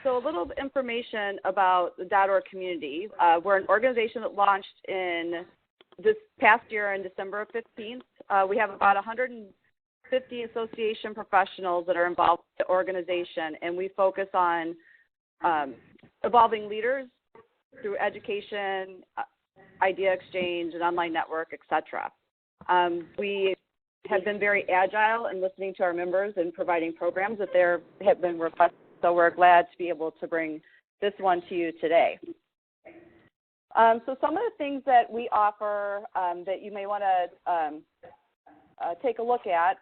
So a little information about the .org community. We're an organization that launched in this past year on December 15th. We have about 150 association professionals that are involved in the organization, and we focus on evolving leaders through education, idea exchange, and online network, etc. We have been very agile in listening to our members and providing programs that have been requested. So we're glad to be able to bring this one to you today. So some of the things that we offer that you may want to take a look at,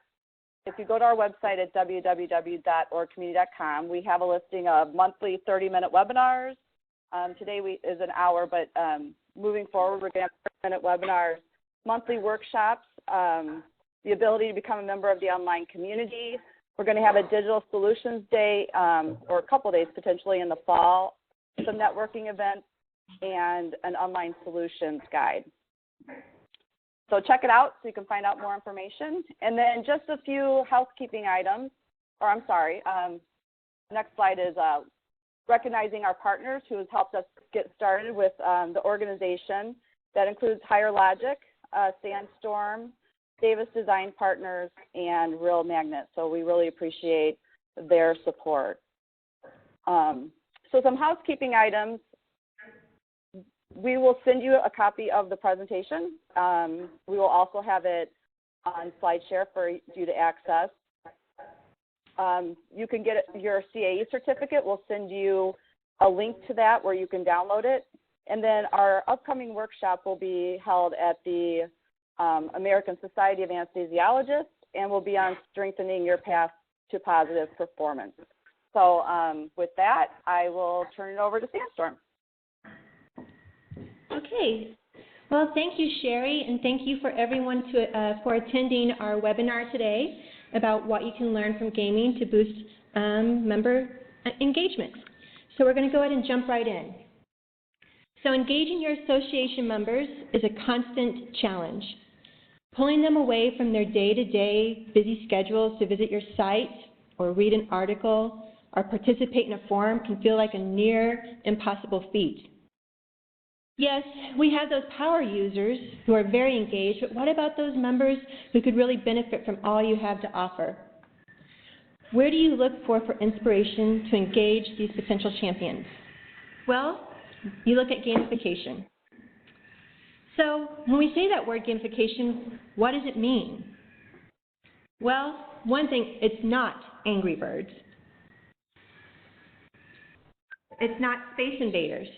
if you go to our website at www.orgcommunity.com, we have a listing of monthly 30-minute webinars. Today is an hour, but moving forward, we're going to have 30-minute webinars, monthly workshops, the ability to become a member of the online community. We're going to have a digital solutions day, or a couple days potentially in the fall, some networking events, and an online solutions guide. So check it out so you can find out more information. And then just a few housekeeping items, next slide is recognizing our partners who has helped us get started with the organization. That includes Higher Logic, Sandstorm, Davis Design Partners, and Real Magnet. So we really appreciate their support. So some housekeeping items. We will send you a copy of the presentation. We will also have it on SlideShare for you to access. You can get your CAE certificate. We'll send you a link to that where you can download it. And then our upcoming workshop will be held at the American Society of Anesthesiologists, and will be on strengthening your path to positive performance. So with that, I will turn it over to Sandstorm. Okay. Well, thank you, Sherry, and thank you for everyone for attending our webinar today about what you can learn from gaming to boost member engagement. So we're going to go ahead and jump right in. So engaging your association members is a constant challenge. Pulling them away from their day-to-day busy schedules to visit your site or read an article or participate in a forum can feel like a near impossible feat. Yes, we have those power users who are very engaged, but what about those members who could really benefit from all you have to offer? Where do you look for inspiration to engage these potential champions? Well, you look at gamification. So when we say that word gamification, what does it mean? Well, one thing, it's not Angry Birds. It's not Space Invaders.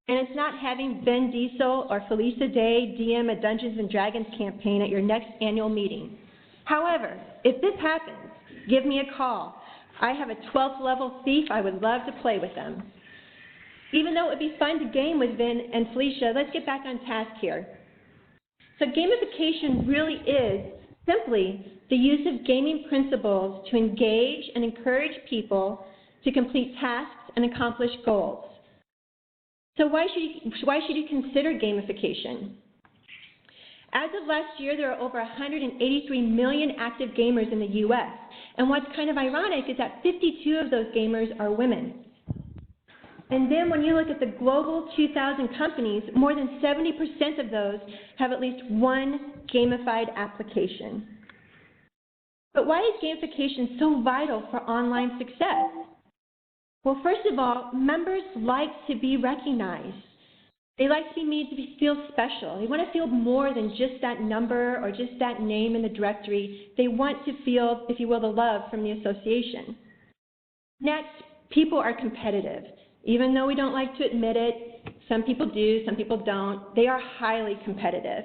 And it's not having Vin Diesel or Felicia Day DM a Dungeons & Dragons campaign at your next annual meeting. However, if this happens, give me a call. I have a 12th level thief. I would love to play with them. Even though it would be fun to game with Vin and Felicia, let's get back on task here. So gamification really is simply the use of gaming principles to engage and encourage people to complete tasks and accomplish goals. So why should you consider gamification? As of last year, there are over 183 million active gamers in the U.S. And what's kind of ironic is that 52 of those gamers are women. And then when you look at the global 2,000 companies, more than 70% of those have at least one gamified application. But why is gamification so vital for online success? Well, first of all, members like to be recognized. They like to be made to feel special. They want to feel more than just that number or just that name in the directory. They want to feel, if you will, the love from the association. Next, people are competitive. Even though we don't like to admit it, some people do, some people don't, they are highly competitive.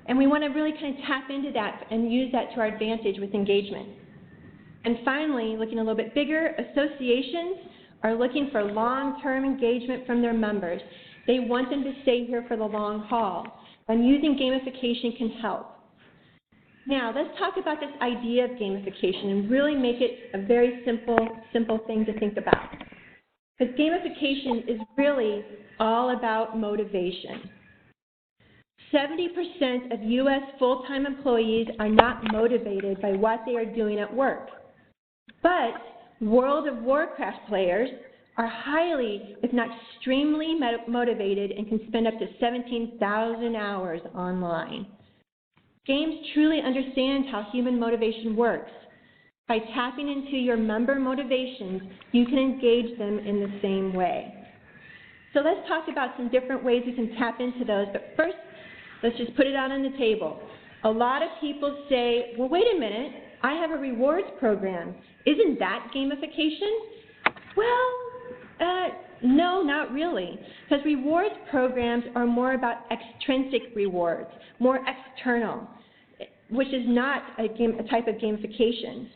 And we want to really kind of tap into that and use that to our advantage with engagement. And finally, looking a little bit bigger, associations are looking for long-term engagement from their members. They want them to stay here for the long haul, and using gamification can help. Now, let's talk about this idea of gamification and really make it a very simple thing to think about. Because gamification is really all about motivation. 70% of U.S. full-time employees are not motivated by what they are doing at work. But World of Warcraft players are highly, if not extremely motivated and can spend up to 17,000 hours online. Games truly understand how human motivation works. By tapping into your member motivations, you can engage them in the same way. So let's talk about some different ways we can tap into those, but first, let's just put it out on the table. A lot of people say, well, wait a minute, I have a rewards program. Isn't that gamification? Well, no, not really, because rewards programs are more about extrinsic rewards, more external, which is not a type of gamification.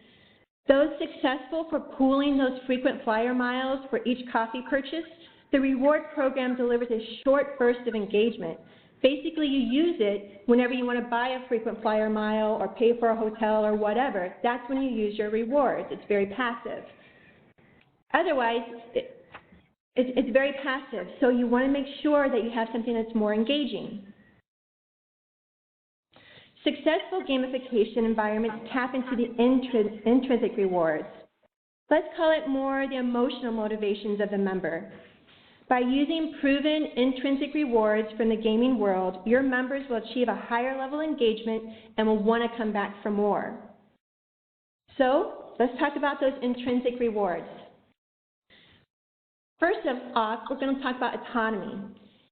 Those successful for pooling those frequent flyer miles for each coffee purchase, the reward program delivers a short burst of engagement. Basically, you use it whenever you want to buy a frequent flyer mile or pay for a hotel or whatever. That's when you use your rewards. It's very passive. Otherwise, it's very passive, so you want to make sure that you have something that's more engaging. Successful gamification environments tap into the intrinsic rewards. Let's call it more the emotional motivations of the member. By using proven intrinsic rewards from the gaming world, your members will achieve a higher level of engagement and will want to come back for more. So, let's talk about those intrinsic rewards. First off, we're going to talk about autonomy.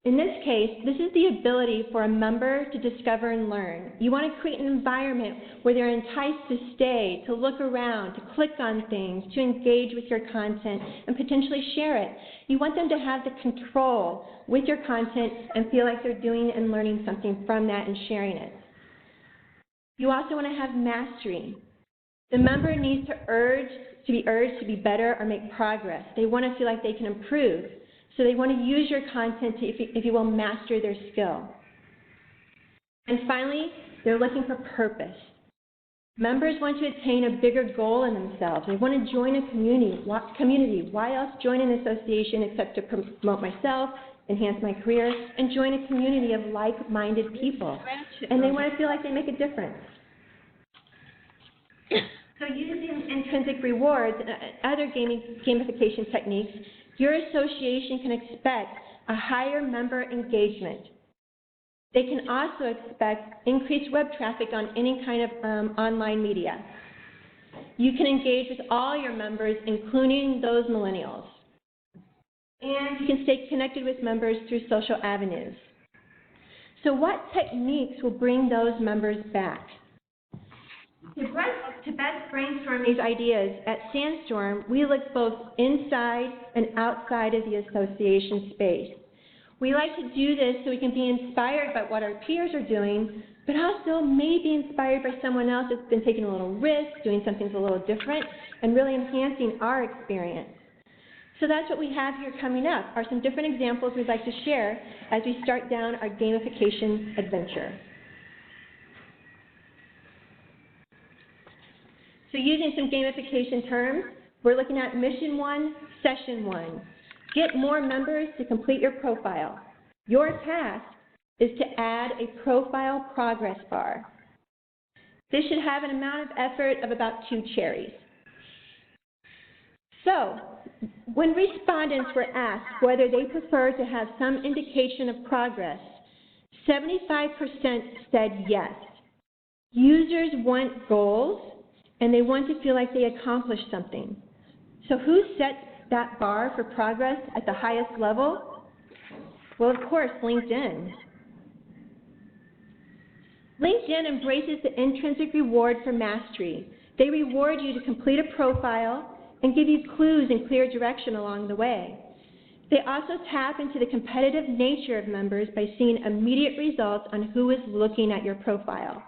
In this case, this is the ability for a member to discover and learn. You want to create an environment where they're enticed to stay, to look around, to click on things, to engage with your content, and potentially share it. You want them to have the control with your content and feel like they're doing and learning something from that and sharing it. You also want to have mastery. The member needs to be urged to be better or make progress. They want to feel like they can improve. So they want to use your content to, if you will, master their skill. And finally, they're looking for purpose. Members want to attain a bigger goal in themselves. They want to join a community. Why else join an association except to promote myself, enhance my career, and join a community of like-minded people? And they want to feel like they make a difference. So using intrinsic rewards and other gamification techniques, your association can expect a higher member engagement. They can also expect increased web traffic on any kind of online media. You can engage with all your members, including those millennials. And you can stay connected with members through social avenues. So what techniques will bring those members back? To best brainstorm these ideas, at Sandstorm, we look both inside and outside of the association space. We like to do this so we can be inspired by what our peers are doing, but also maybe inspired by someone else that's been taking a little risk, doing something a little different, and really enhancing our experience. So that's what we have here coming up, are some different examples we'd like to share as we start down our gamification adventure. So using some gamification terms, we're looking at Mission 1, Session 1. Get more members to complete your profile. Your task is to add a profile progress bar. This should have an amount of effort of about 2 cherries. So, when respondents were asked whether they prefer to have some indication of progress, 75% said yes. Users want goals, and they want to feel like they accomplished something. So who sets that bar for progress at the highest level? Well, of course, LinkedIn. LinkedIn embraces the intrinsic reward for mastery. They reward you to complete a profile and give you clues and clear direction along the way. They also tap into the competitive nature of members by seeing immediate results on who is looking at your profile.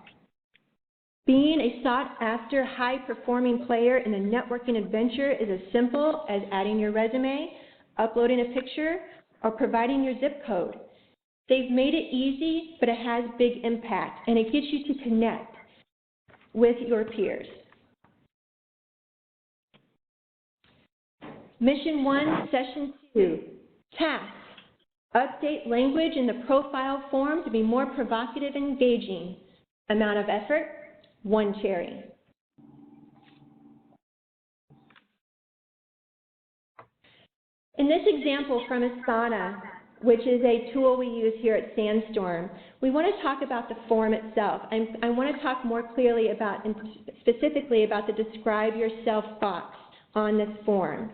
Being a sought-after, high-performing player in a networking adventure is as simple as adding your resume, uploading a picture, or providing your zip code. They've made it easy, but it has big impact, and it gets you to connect with your peers. Mission 1, Session 2, Task. Update language in the profile form to be more provocative and engaging. Amount of effort, 1 cherry. In this example from Asana, which is a tool we use here at Sandstorm, we want to talk about the form itself. I want to talk more clearly about, and specifically about the describe yourself box on this form.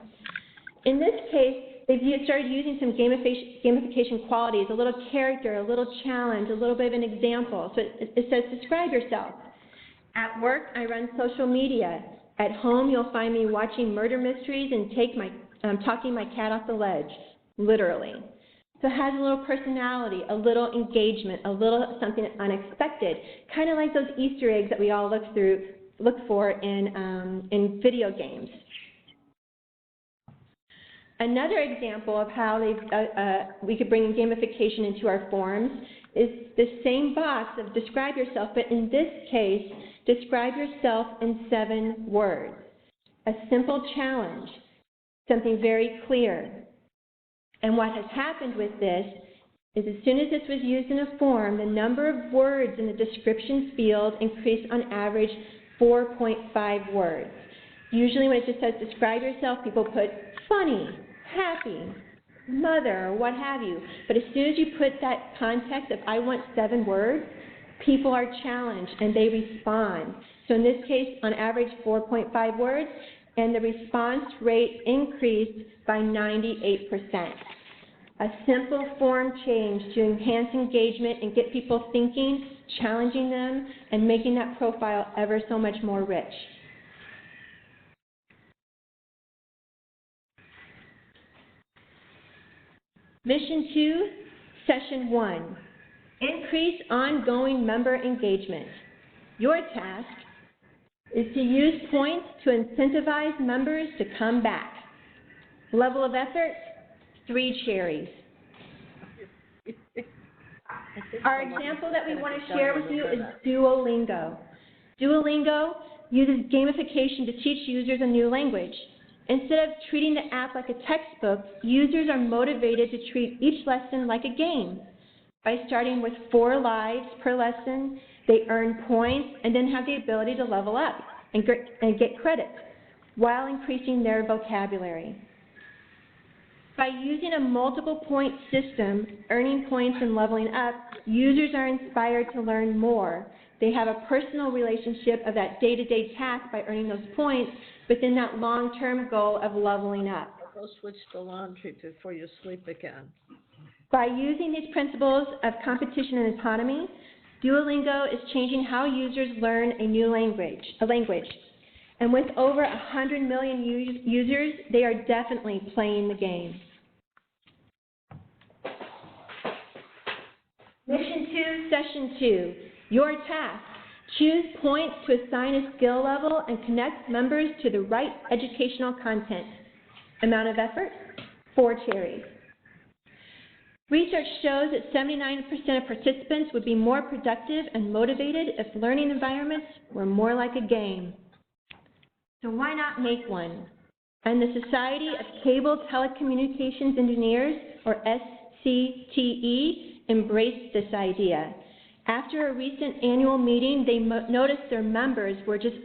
In this case, they've started using some gamification qualities, a little character, a little challenge, a little bit of an example. So it says, describe yourself. At work, I run social media. At home, you'll find me watching murder mysteries and talking my cat off the ledge, literally. So it has a little personality, a little engagement, a little something unexpected, kind of like those Easter eggs that we all look for in video games. Another example of how we could bring gamification into our forms is the same box of describe yourself, but in this case, describe yourself in 7 words. A simple challenge, something very clear. And what has happened with this is as soon as this was used in a form, the number of words in the description field increased on average 4.5 words. Usually when it just says describe yourself, people put funny, happy, mother, or what have you. But as soon as you put that context of I want 7 words, people are challenged and they respond. So in this case, on average, 4.5 words, and the response rate increased by 98%. A simple form change to enhance engagement and get people thinking, challenging them, and making that profile ever so much more rich. Mission 2, Session 1, increase ongoing member engagement. Your task is to use points to incentivize members to come back. Level of effort, 3 cherries. Our example that we want to share with you is Duolingo. Duolingo uses gamification to teach users a new language. Instead of treating the app like a textbook, users are motivated to treat each lesson like a game. By starting with 4 lives per lesson, they earn points and then have the ability to level up and get credits while increasing their vocabulary. By using a multiple point system, earning points and leveling up, users are inspired to learn more. They have a personal relationship of that day-to-day task by earning those points, but then that long-term goal of leveling up. Go switch to laundry before you sleep again. By using these principles of competition and autonomy, Duolingo is changing how users learn a language. And with over 100 million users, they are definitely playing the game. Mission 2, Session 2, your task. Choose points to assign a skill level and connect members to the right educational content. Amount of effort, 4 cherries. Research shows that 79% of participants would be more productive and motivated if learning environments were more like a game. So why not make one? And the Society of Cable Telecommunications Engineers, or SCTE, embraced this idea. After a recent annual meeting, they noticed their members were just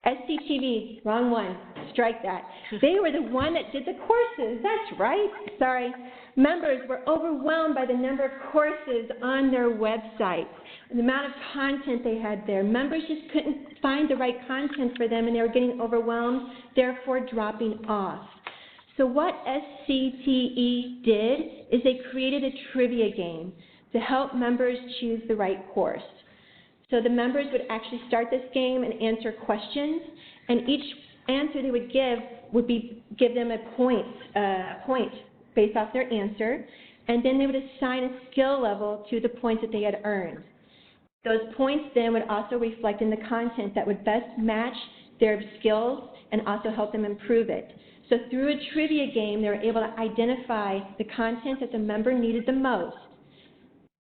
SCTV, wrong one, strike that. They were the one that did the courses, that's right, sorry. Members were overwhelmed by the number of courses on their website, the amount of content they had there. Members just couldn't find the right content for them and they were getting overwhelmed, therefore dropping off. So what SCTE did is they created a trivia game to help members choose the right course. So the members would actually start this game and answer questions, and each answer they would give them a point based off their answer, and then they would assign a skill level to the points that they had earned. Those points then would also reflect in the content that would best match their skills and also help them improve it. So through a trivia game, they were able to identify the content that the member needed the most.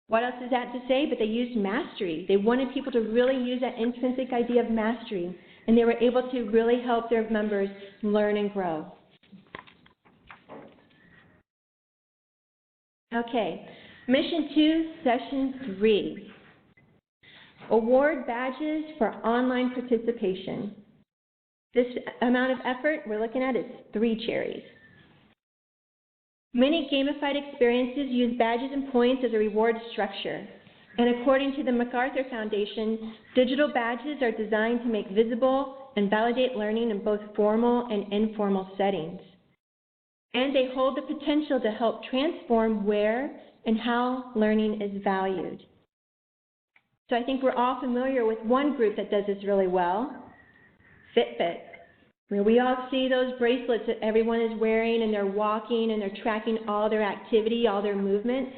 What else is that to say? But they used mastery. They wanted people to really use that intrinsic idea of mastery, and they were able to really help their members learn and grow. Okay, Mission 2, Session 3. Award badges for online participation. This amount of effort we're looking at is 3 cherries. Many gamified experiences use badges and points as a reward structure. And according to the MacArthur Foundation, digital badges are designed to make visible and validate learning in both formal and informal settings. And they hold the potential to help transform where and how learning is valued. So I think we're all familiar with one group that does this really well, Fitbit. We all see those bracelets that everyone is wearing, and they're walking and they're tracking all their activity, all their movements.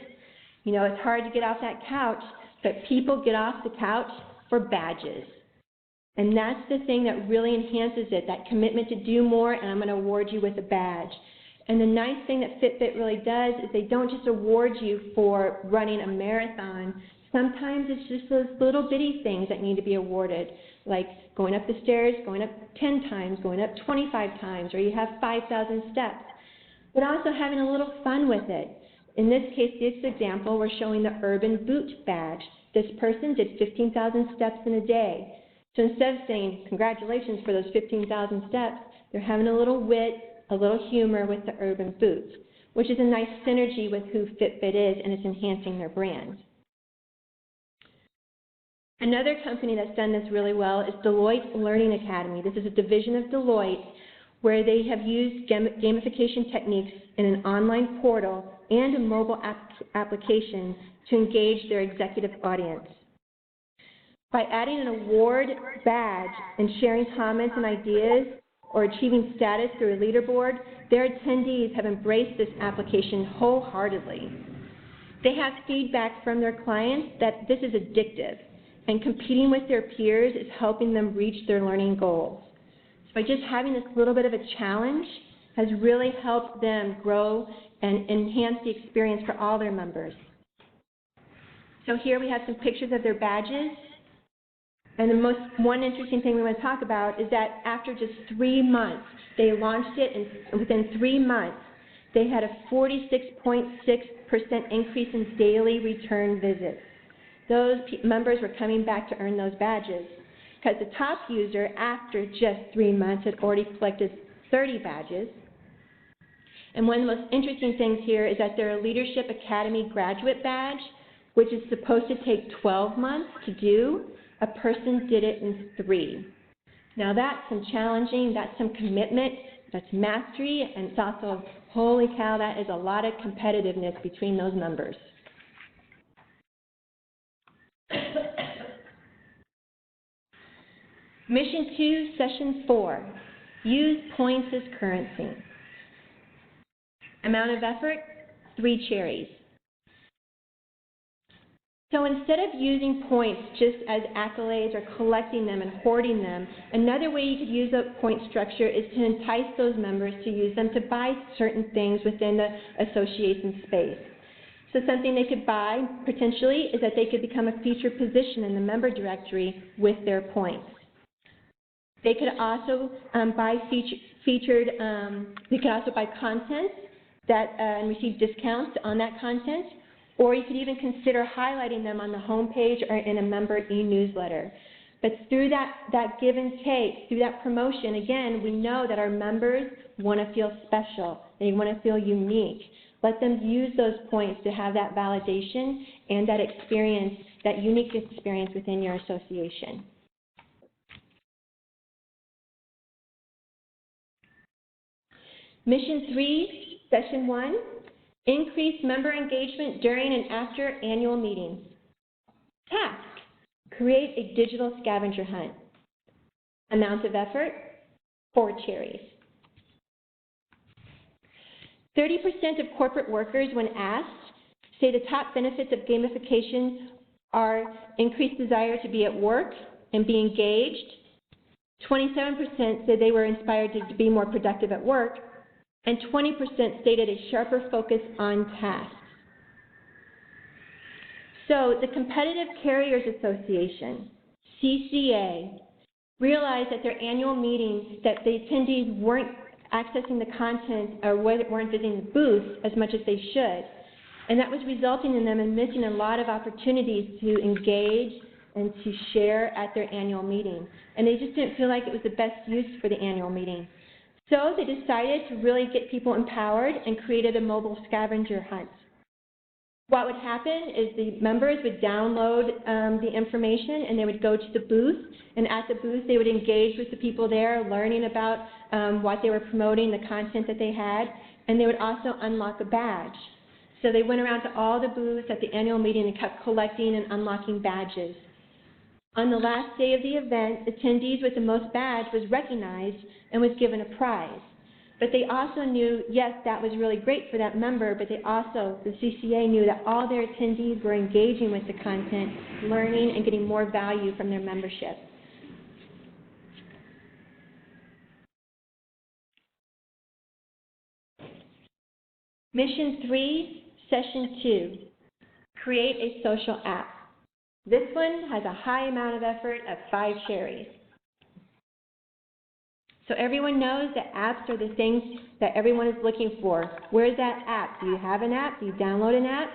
You know, it's hard to get off that couch, but people get off the couch for badges. And that's the thing that really enhances it, that commitment to do more, and I'm going to award you with a badge. And the nice thing that Fitbit really does is they don't just award you for running a marathon. Sometimes it's just those little bitty things that need to be awarded, like going up the stairs, going up 10 times, going up 25 times, or you have 5,000 steps, but also having a little fun with it. In this case, this example, we're showing the Urban Boot badge. This person did 15,000 steps in a day. So instead of saying, congratulations for those 15,000 steps, they're having a little wit, a little humor with the Urban Boot, which is a nice synergy with who Fitbit is, and it's enhancing their brand. Another company that's done this really well is Deloitte Learning Academy. This is a division of Deloitte where they have used gamification techniques in an online portal and a mobile application to engage their executive audience. By adding an award badge and sharing comments and ideas or achieving status through a leaderboard, their attendees have embraced this application wholeheartedly. They have feedback from their clients that this is addictive, and competing with their peers is helping them reach their learning goals. So by just having this little bit of a challenge has really helped them grow and enhance the experience for all their members. So here we have some pictures of their badges. And one interesting thing we want to talk about is that after just 3 months, they launched it, and within 3 months, they had a 46.6% increase in daily return visits. Those members were coming back to earn those badges because the top user, after just 3 months, had already collected 30 badges. And one of the most interesting things here is that their Leadership Academy graduate badge, which is supposed to take 12 months to do, a person did it in 3. Now that's some challenging, that's some commitment, that's mastery, and it's also, holy cow, that is a lot of competitiveness between those members. Mission 2, Session 4, use points as currency. Amount of effort, 3 cherries. So instead of using points just as accolades or collecting them and hoarding them, another way you could use a point structure is to entice those members to use them to buy certain things within the association space. So something they could buy, potentially, is that they could become a featured position in the member directory with their points. They could also buy they could also buy content that and receive discounts on that content, or you could even consider highlighting them on the home page or in a member e-newsletter. But through that give and take, through that promotion, again, we know that our members want to feel special. They want to feel unique. Let them use those points to have that validation and that experience, that unique experience within your association. Mission 3, Session 1, increase member engagement during and after annual meetings. Task, create a digital scavenger hunt. Amount of effort, 4 cherries. 30% of corporate workers, when asked, say the top benefits of gamification are increased desire to be at work and be engaged. 27% said they were inspired to be more productive at work, and 20% stated a sharper focus on tasks. So the Competitive Carriers Association, CCA, realized at their annual meeting that the attendees weren't accessing the content or weren't visiting the booths as much as they should. And that was resulting in them in missing a lot of opportunities to engage and to share at their annual meeting. And they just didn't feel like it was the best use for the annual meeting. So they decided to really get people empowered and created a mobile scavenger hunt. What would happen is the members would download the information, and they would go to the booth, and at the booth they would engage with the people there, learning about what they were promoting, the content that they had, and they would also unlock a badge. So they went around to all the booths at the annual meeting and kept collecting and unlocking badges. On the last day of the event, attendees with the most badge was recognized and was given a prize. But they also knew, yes, that was really great for that member, but they also, the CCA knew that all their attendees were engaging with the content, learning, and getting more value from their membership. Mission 3, Session 2, create a social app. This one has a high amount of effort of 5 cherries. So everyone knows that apps are the things that everyone is looking for. Where's that app? Do you have an app? Do you download an app?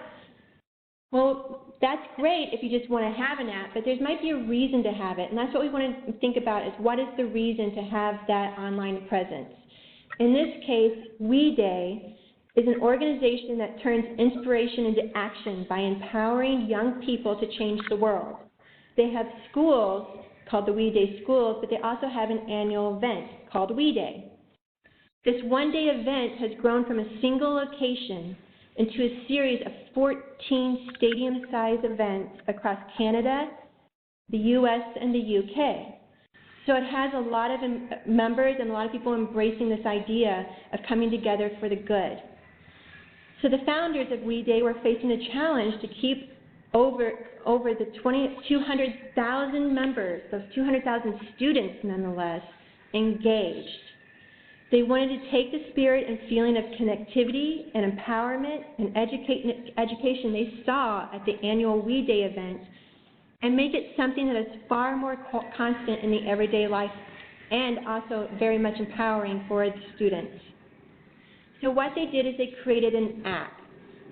Well, that's great if you just want to have an app, but there might be a reason to have it, and that's what we want to think about is what is the reason to have that online presence. In this case, We Day is an organization that turns inspiration into action by empowering young people to change the world. They have schools called the We Day Schools, but they also have an annual event called We Day. This one-day event has grown from a single location into a series of 14 stadium-sized events across Canada, the US, and the UK. So it has a lot of members and a lot of people embracing this idea of coming together for the good. So the founders of We Day were facing a challenge to keep over the 200,000 members, those 200,000 students nonetheless, engaged. They wanted to take the spirit and feeling of connectivity and empowerment and education they saw at the annual We Day event and make it something that is far more constant in the everyday life and also very much empowering for the students. So what they did is they created an app.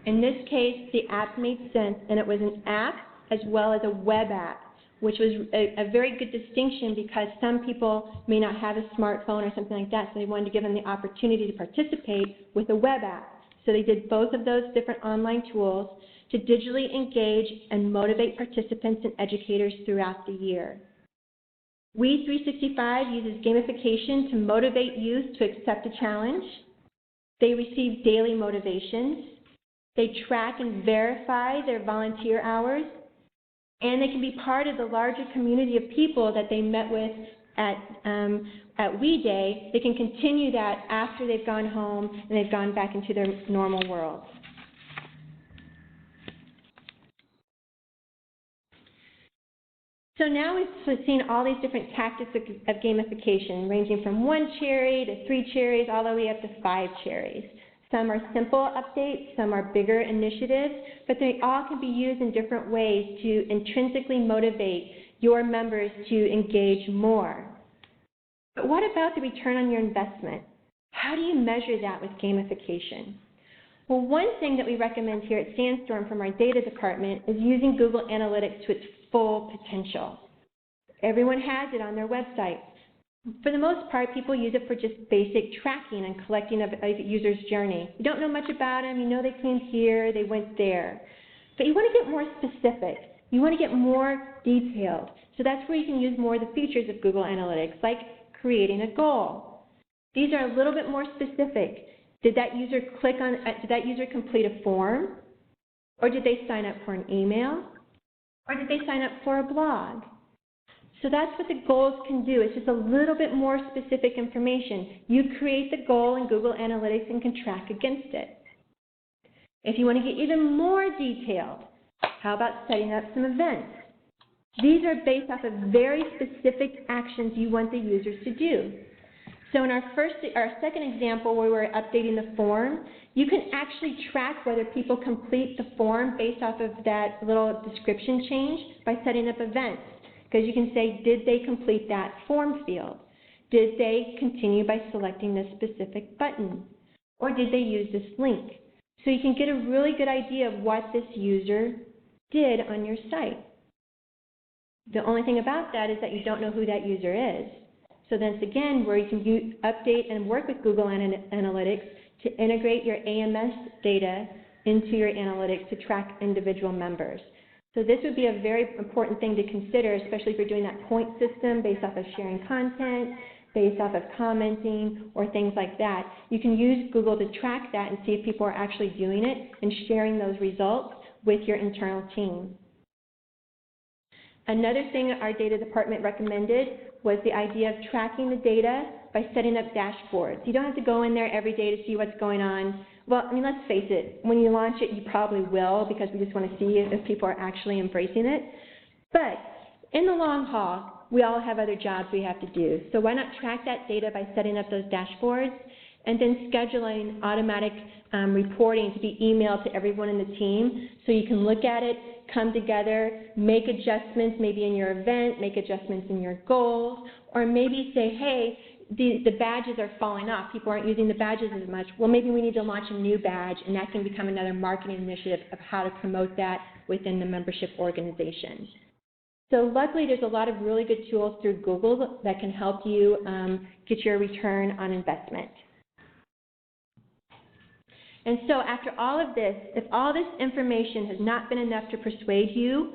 In this case, the app made sense, and it was an app as well as a web app, which was a very good distinction because some people may not have a smartphone or something like that, so they wanted to give them the opportunity to participate with a web app. So they did both of those different online tools to digitally engage and motivate participants and educators throughout the year. We365 uses gamification to motivate youth to accept a challenge. They receive daily motivations. They track and verify their volunteer hours. And they can be part of the larger community of people that they met with at We Day. They can continue that after they've gone home and they've gone back into their normal world. So now we've seen all these different tactics of gamification, ranging from 1 cherry to 3 cherries, all the way up to 5 cherries. Some are simple updates, some are bigger initiatives, but they all can be used in different ways to intrinsically motivate your members to engage more. But what about the return on your investment? How do you measure that with gamification? Well, one thing that we recommend here at Sandstorm from our data department is using Google Analytics to its full potential. Everyone has it on their website. For the most part, people use it for just basic tracking and collecting of a user's journey. You don't know much about them. You know they came here, they went there. But you want to get more specific. You want to get more detailed. So that's where you can use more of the features of Google Analytics, like creating a goal. These are a little bit more specific. Did that user did that user complete a form? Or did they sign up for an email? Or did they sign up for a blog? So that's what the goals can do. It's just a little bit more specific information. You create the goal in Google Analytics and can track against it. If you want to get even more detailed, how about setting up some events? These are based off of very specific actions you want the users to do. So in our second example where we're updating the form, you can actually track whether people complete the form based off of that little description change by setting up events. Because you can say, did they complete that form field? Did they continue by selecting this specific button? Or did they use this link? So you can get a really good idea of what this user did on your site. The only thing about that is that you don't know who that user is. So that's again where you can update and work with Google Analytics to integrate your AMS data into your analytics to track individual members. So this would be a very important thing to consider, especially if you're doing that point system based off of sharing content, based off of commenting, or things like that. You can use Google to track that and see if people are actually doing it and sharing those results with your internal team. Another thing our data department recommended was the idea of tracking the data by setting up dashboards. You don't have to go in there every day to see what's going on. Well, I mean, let's face it, when you launch it, you probably will because we just want to see if people are actually embracing it. But in the long haul, we all have other jobs we have to do. So why not track that data by setting up those dashboards and then scheduling automatic reporting to be emailed to everyone in the team so you can look at it, come together, make adjustments maybe in your event, make adjustments in your goals, or maybe say, hey, the badges are falling off. People aren't using the badges as much. Well, maybe we need to launch a new badge, and that can become another marketing initiative of how to promote that within the membership organization. So luckily, there's a lot of really good tools through Google that can help you get your return on investment. And so after all of this, if all this information has not been enough to persuade you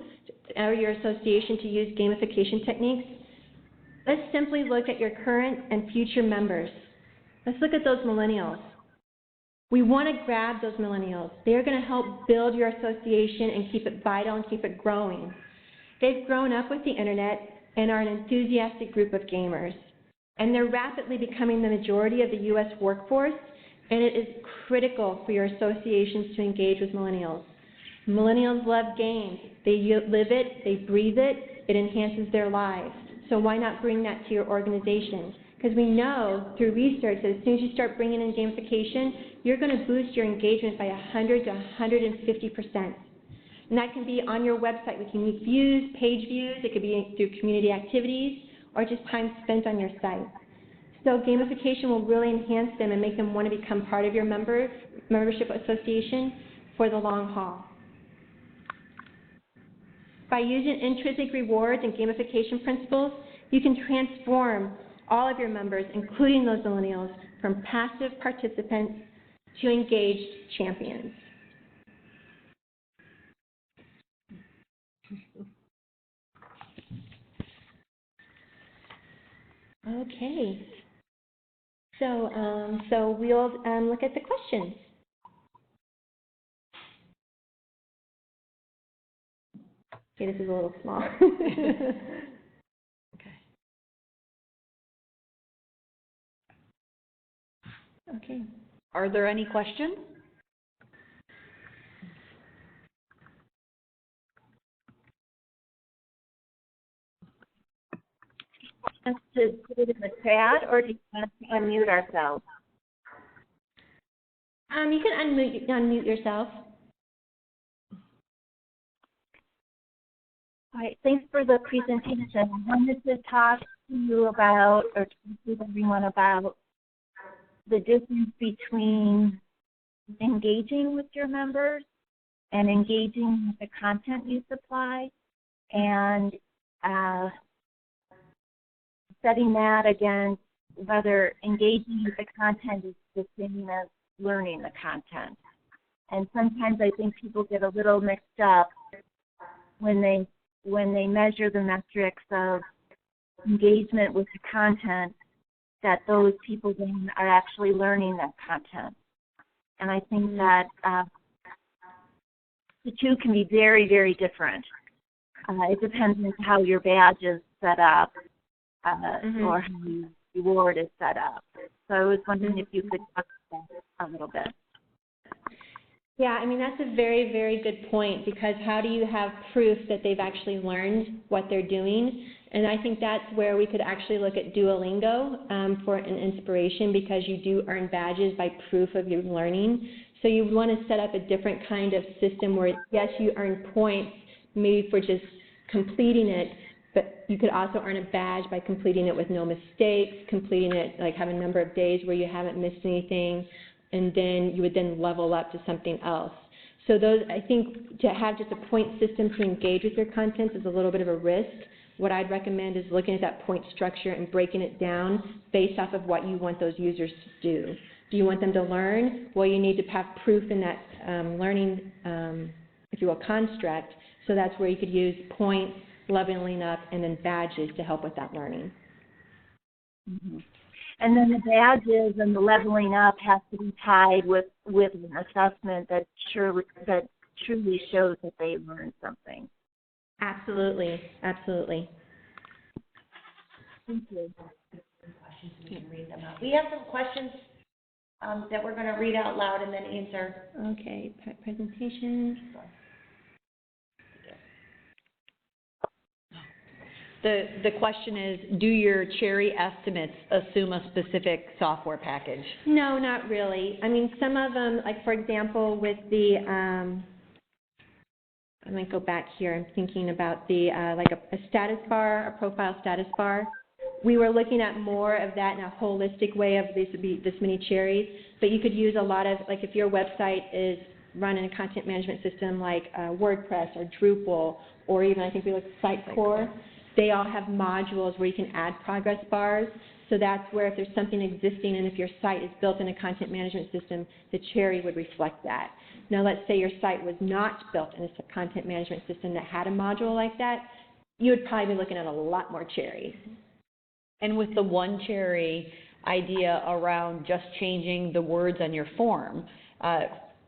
or your association to use gamification techniques, let's simply look at your current and future members. Let's look at those millennials. We want to grab those millennials. They're going to help build your association and keep it vital and keep it growing. They've grown up with the internet and are an enthusiastic group of gamers. And they're rapidly becoming the majority of the U.S. workforce, and it is critical for your associations to engage with millennials. Millennials love games. They live it, they breathe it, it enhances their lives. So why not bring that to your organization? Because we know through research that as soon as you start bringing in gamification, you're going to boost your engagement by 100 to 150%. And that can be on your website with unique views, page views, it could be through community activities, or just time spent on your site. So gamification will really enhance them and make them want to become part of your membership association for the long haul. By using intrinsic rewards and gamification principles, you can transform all of your members, including those millennials, from passive participants to engaged champions. Okay. So we'll look at the questions. Okay, this is a little small. Okay. Are there any questions? To put it in the chat, or do you want us to unmute ourselves? You can unmute yourself. All right, thanks for the presentation. I wanted to talk to you about, or to with everyone about, the difference between engaging with your members and engaging with the content you supply, and setting that against whether engaging with the content is the same as learning the content. And sometimes I think people get a little mixed up when they measure the metrics of engagement with the content, that those people then are actually learning that content. And I think that the two can be very, very different. It depends on how your badge is set up. Or how your reward is set up. So I was wondering if you could talk about that a little bit. Yeah, I mean, that's a very, very good point, because how do you have proof that they've actually learned what they're doing? And I think that's where we could actually look at Duolingo for an inspiration, because you do earn badges by proof of your learning. So you want to set up a different kind of system where, yes, you earn points maybe for just completing it, but you could also earn a badge by completing it with no mistakes, completing it, like have a number of days where you haven't missed anything, and then you would then level up to something else. So those, I think, to have just a point system to engage with your content is a little bit of a risk, what I'd recommend is looking at that point structure and breaking it down based off of what you want those users to do. Do you want them to learn? Well, you need to have proof in that learning, if you will, construct. So that's where you could use points, leveling up, and then badges to help with that learning. Mm-hmm. And then the badges and the leveling up has to be tied with an assessment that truly shows that they learned something. Absolutely, absolutely. Thank you. We can read them out. We have some questions that we're going to read out loud and then answer. Okay, presentation. The question is, do your Cherry estimates assume a specific software package? No, not really. I mean, some of them, like for example, with the, let me go back here. I'm thinking about the, like a status bar, a profile status bar. We were looking at more of that in a holistic way of this many cherries, but you could use a lot of, like if your website is run in a content management system like WordPress or Drupal, or even I think we looked at Sitecore, they all have modules where you can add progress bars. So that's where if there's something existing and if your site is built in a content management system, the Cherry would reflect that. Now let's say your site was not built in a content management system that had a module like that, you would probably be looking at a lot more cherries. And with the one Cherry idea around just changing the words on your form,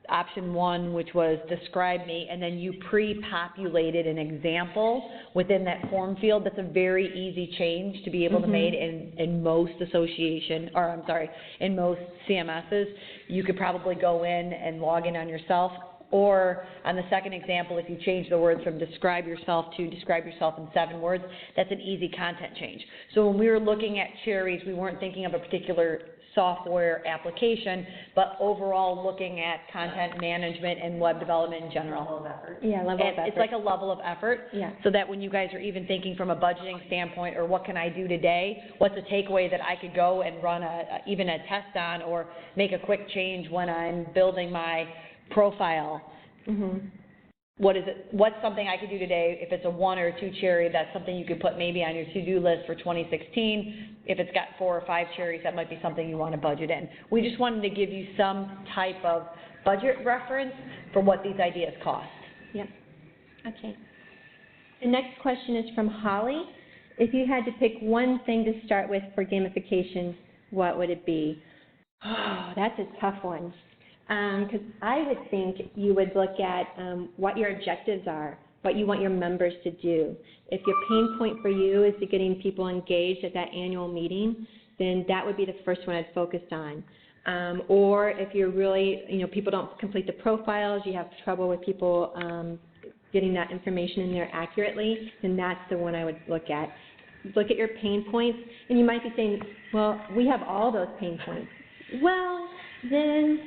option one, which was describe me, and then you pre-populated an example within that form field, that's a very easy change to be able to make in most in most CMSs. You could probably go in and log in on yourself, or on the second example, if you change the words from describe yourself to describe yourself in 7 words, that's an easy content change. So when we were looking at Cherries, we weren't thinking of a particular software application, but overall looking at content management and web development in general. Level of effort. Yeah, level of effort. It's like a level of effort, Yeah. so that when you guys are even thinking from a budgeting standpoint, or what can I do today, what's a takeaway that I could go and run even a test on, or make a quick change when I'm building my profile. What is it? What's something I could do today? If it's a 1 or 2 cherry, that's something you could put maybe on your to-do list for 2016. If it's got 4 or 5 cherries, that might be something you want to budget in. We just wanted to give you some type of budget reference for what these ideas cost. Yep. Okay. The next question is from Holly. If you had to pick one thing to start with for gamification, what would it be? Oh, that's a tough one. Because I would think you would look at what your objectives are, what you want your members to do. If your pain point for you is to getting people engaged at that annual meeting, then that would be the first one I'd focus on. Or if you're really, people don't complete the profiles, you have trouble with people getting that information in there accurately, then that's the one I would look at. Look at your pain points, and you might be saying, well, we have all those pain points. Well, then,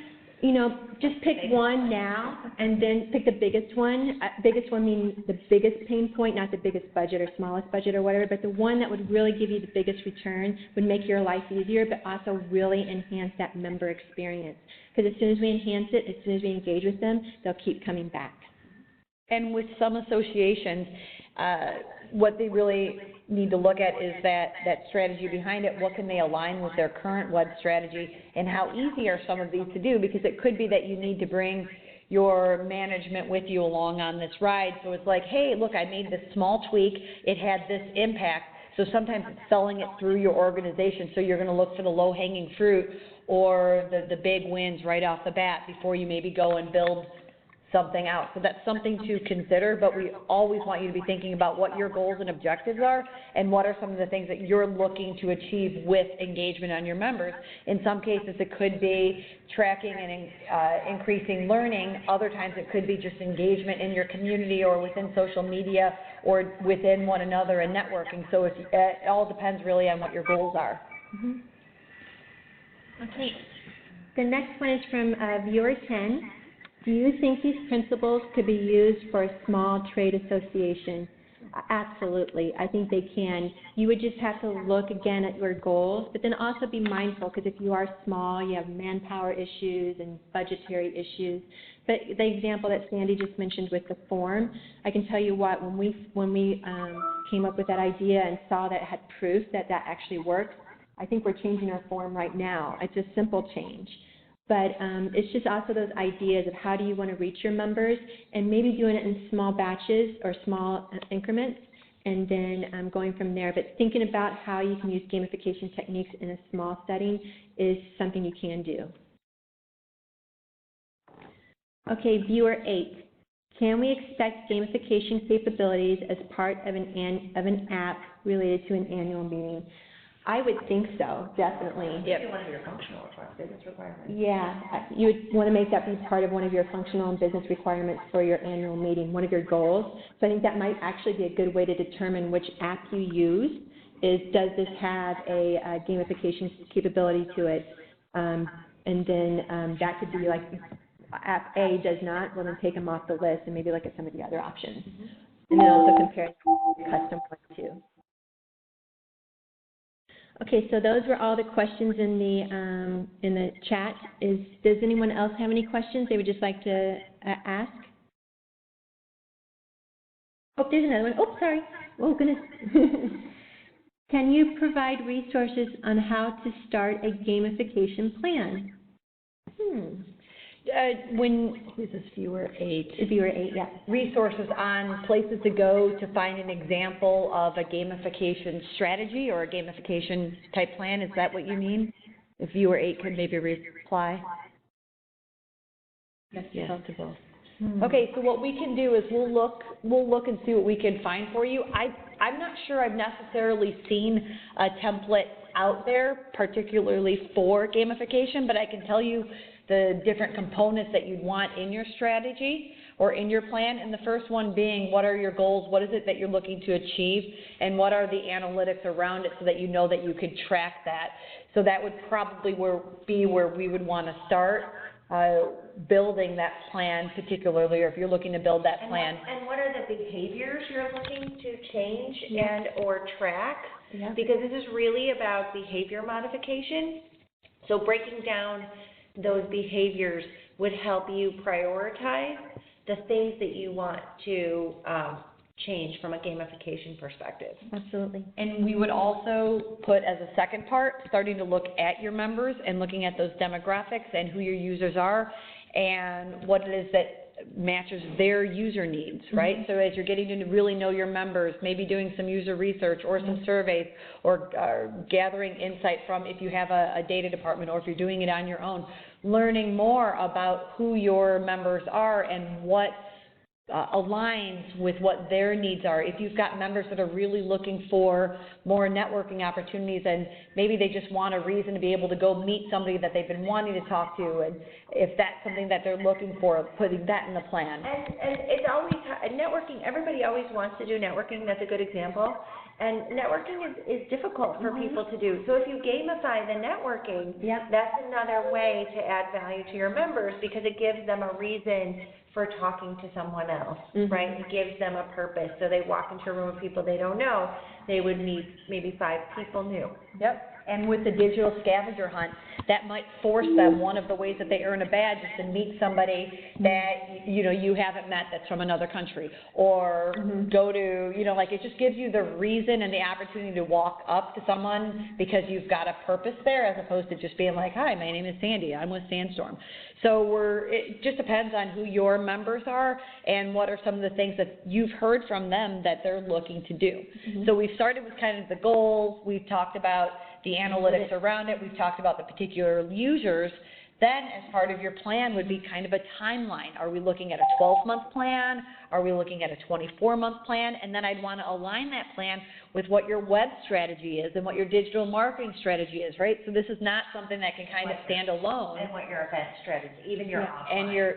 just pick one now, and then pick the biggest one. Biggest one meaning the biggest pain point, not the biggest budget or smallest budget or whatever, but the one that would really give you the biggest return, would make your life easier, but also really enhance that member experience. Because as soon as we enhance it, as soon as we engage with them, they'll keep coming back. And with some associations, what they really need to look at is that strategy behind it. What can they align with their current web strategy, and how easy are some of these to do? Because it could be that you need to bring your management with you along on this ride. So it's like, hey, look, I made this small tweak. It had this impact. So sometimes it's selling it through your organization. So you're going to look for the low-hanging fruit or the big wins right off the bat before you maybe go and build something out. So that's something to consider, but we always want you to be thinking about what your goals and objectives are, and what are some of the things that you're looking to achieve with engagement on your members. In some cases, it could be tracking and increasing learning. Other times, it could be just engagement in your community or within social media or within one another and networking. So it all depends really on what your goals are. Okay. The next one is from viewer 10. Do you think these principles could be used for a small trade association? Absolutely. I think they can. You would just have to look again at your goals, but then also be mindful, because if you are small, you have manpower issues and budgetary issues. But the example that Sandy just mentioned with the form, I can tell you what, when we came up with that idea and saw that it had proof that that actually works, I think we're changing our form right now. It's a simple change. But it's just also those ideas of how do you want to reach your members, and maybe doing it in small batches or small increments, and then going from there. But thinking about how you can use gamification techniques in a small setting is something you can do. Okay, viewer 8. Can we expect gamification capabilities as part of an app related to an annual meeting? I would think so, definitely. Yep. One of your functional business requirements. Yeah, you would want to make that be part of one of your functional and business requirements for your annual meeting, one of your goals. So I think that might actually be a good way to determine which app you use, is does this have a gamification capability to it? And then that could be like, app A does not, well then take them off the list and maybe look at some of the other options. And then also compare custom one too. Okay, so those were all the questions in the chat. Does anyone else have any questions they would just like to ask? Oh, there's another one. Oh, sorry. Oh, goodness. Can you provide resources on how to start a gamification plan? This is viewer 8. Viewer 8, yeah. Resources on places to go to find an example of a gamification strategy or a gamification type plan. Is that what you mean? If viewer 8 could maybe reply. Yes. Possible. Okay, so what we can do is we'll look and see what we can find for you. I'm not sure I've necessarily seen a template out there particularly for gamification, but I can tell you the different components that you'd want in your strategy or in your plan. And the first one being, what are your goals? What is it that you're looking to achieve? And what are the analytics around it so that you know that you could track that? So that would probably be where we would want to start building that plan particularly, or if you're looking to build that plan. And what are the behaviors you're looking to change and or track? Yeah. Because this is really about behavior modification. So breaking down those behaviors would help you prioritize the things that you want to change from a gamification perspective. Absolutely. And we would also put as a second part, starting to look at your members and looking at those demographics and who your users are and what it is that matches their user needs, right? So as you're getting to really know your members, maybe doing some user research or some surveys or gathering insight from, if you have a data department or if you're doing it on your own, learning more about who your members are and what aligns with what their needs are. If you've got members that are really looking for more networking opportunities and maybe they just want a reason to be able to go meet somebody that they've been wanting to talk to, and if that's something that they're looking for, putting that in the plan. And it's always, networking, everybody always wants to do networking, that's a good example. And networking is difficult for people to do. So if you gamify the networking, that's another way to add value to your members because it gives them a reason for talking to someone else, right? It gives them a purpose. So they walk into a room of people they don't know, they would meet maybe 5 people new. Yep. And with the digital scavenger hunt, that might force them, one of the ways that they earn a badge is to meet somebody that, you haven't met that's from another country. Or go to, like it just gives you the reason and the opportunity to walk up to someone because you've got a purpose there as opposed to just being like, hi, my name is Sandy, I'm with Sandstorm. So it just depends on who your members are and what are some of the things that you've heard from them that they're looking to do. So we've started with kind of the goals, we've talked about the analytics around it, we've talked about the particular users. Then as part of your plan would be kind of a timeline. Are we looking at a 12-month plan? Are we looking at a 24-month plan? And then I'd want to align that plan with what your web strategy is and what your digital marketing strategy is, right? So this is not something that can kind of stand alone. And what your event strategy, even your offline. And your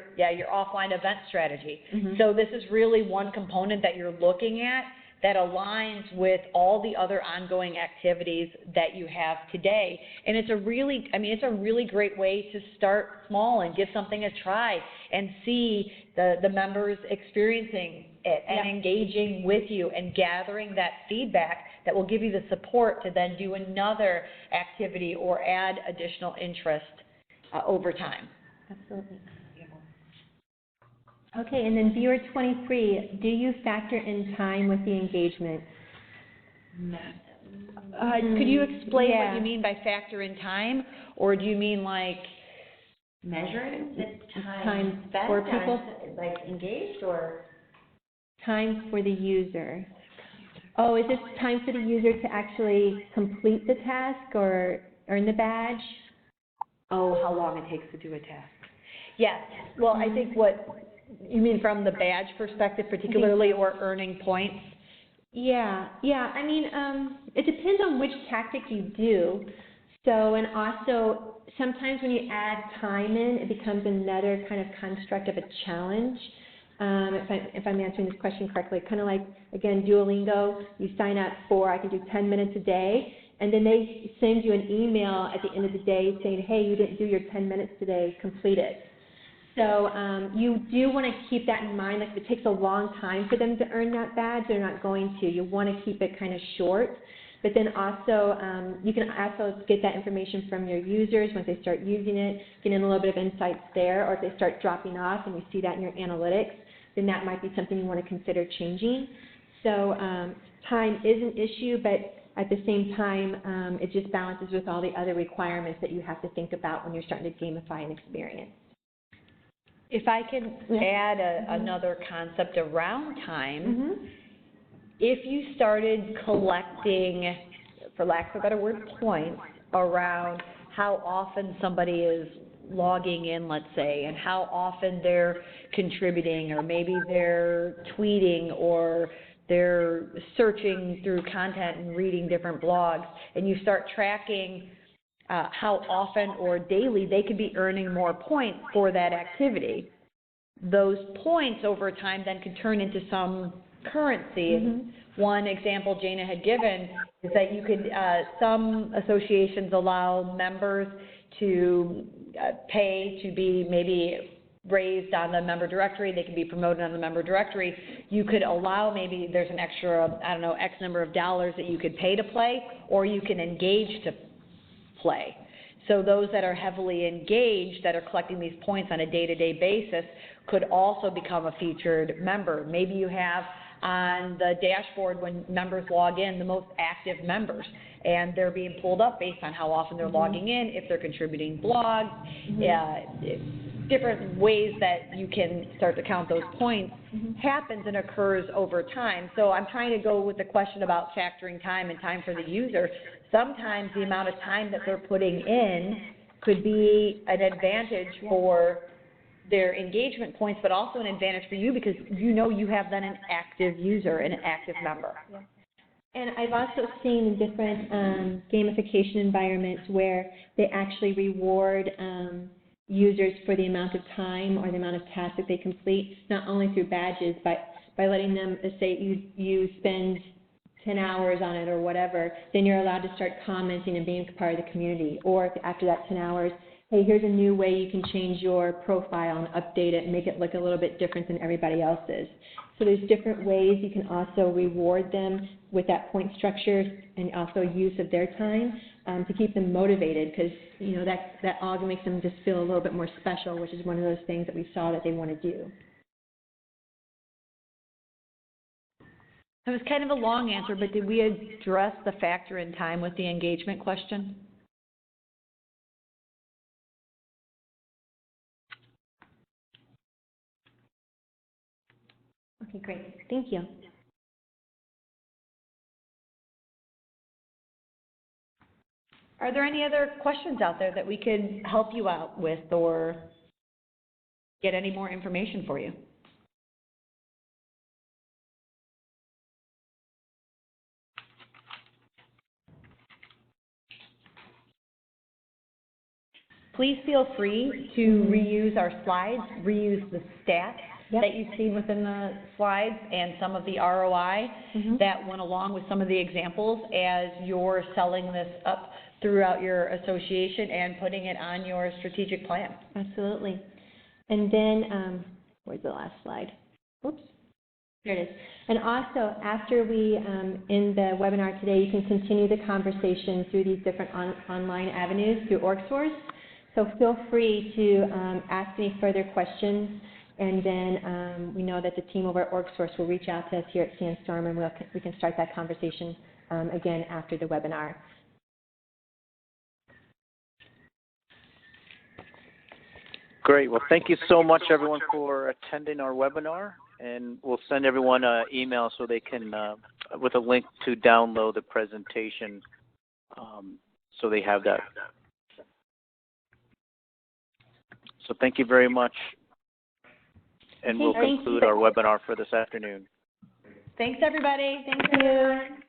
offline event strategy. So this is really one component that you're looking at that aligns with all the other ongoing activities that you have today. And it's a really great way to start small and give something a try and see the members experiencing it and engaging with you and gathering that feedback that will give you the support to then do another activity or add additional interest over time. Absolutely. Okay, and then viewer 23, do you factor in time with the engagement? Could you explain what Yeah. you mean by factor in time, or do you mean like Measuring the Time time spent for on, people? like, engaged, or? Time for the user. Oh, is this time for the user to actually complete the task or earn the badge? Oh, how long it takes to do a task. Yes, well, I think what, you mean from the badge perspective particularly, or earning points? Yeah, I mean, it depends on which tactic you do. So, and also, sometimes when you add time in, it becomes another kind of construct of a challenge. If I'm answering this question correctly, kind of like, again, Duolingo, you sign up for, I can do 10 minutes a day, and then they send you an email at the end of the day saying, hey, you didn't do your 10 minutes today, complete it. So you do want to keep that in mind. Like if it takes a long time for them to earn that badge, they're not going to. You want to keep it kind of short. But then also, you can also get that information from your users once they start using it, get in a little bit of insights there, or if they start dropping off and you see that in your analytics, then that might be something you want to consider changing. So time is an issue, but at the same time, it just balances with all the other requirements that you have to think about when you're starting to gamify an experience. If I can add another concept around time, if you started collecting, for lack of a better word, points around how often somebody is logging in, let's say, and how often they're contributing, or maybe they're tweeting, or they're searching through content and reading different blogs, and you start tracking how often or daily they could be earning more points for that activity. Those points over time then could turn into some currency. One example Jana had given is that you could, some associations allow members to pay to be maybe raised on the member directory. They can be promoted on the member directory. You could allow, maybe there's an extra, I don't know, X number of dollars that you could pay to play, or you can engage to play. So those that are heavily engaged, that are collecting these points on a day-to-day basis, could also become a featured member. Maybe you have on the dashboard when members log in the most active members, and they're being pulled up based on how often they're logging in, if they're contributing blogs, different ways that you can start to count those points happens and occurs over time. So I'm trying to go with the question about factoring time and time for the user. Sometimes the amount of time that they're putting in could be an advantage for their engagement points, but also an advantage for you because you know you have then an active user and an active member. And I've also seen different gamification environments where they actually reward users for the amount of time or the amount of tasks that they complete, not only through badges, but by letting them, say you spend 10 hours on it or whatever, then you're allowed to start commenting and being part of the community. Or if after that 10 hours, hey, here's a new way you can change your profile and update it and make it look a little bit different than everybody else's. So there's different ways you can also reward them with that point structure and also use of their time to keep them motivated, because you know that all makes them just feel a little bit more special, which is one of those things that we saw that they want to do. That was kind of a long answer, but did we address the factor in time with the engagement question? Okay, great. Thank you. Are there any other questions out there that we could help you out with or get any more information for you? Please feel free to reuse our slides, reuse the stats that you've seen within the slides and some of the ROI that went along with some of the examples as you're selling this up throughout your association and putting it on your strategic plan. Absolutely. And then, where's the last slide? Oops. There it is. And also, after we end the webinar today, you can continue the conversation through these different online avenues through OrgSource. So feel free to ask any further questions, and then we know that the team over at OrgSource will reach out to us here at Sandstorm, and we can start that conversation again after the webinar. Great. Well, thank you so much, everyone, for attending our webinar. And we'll send everyone an email so they can, with a link to download the presentation, so they have that. So thank you very much. And we'll conclude our webinar for this afternoon. Thanks, everybody. Thank you.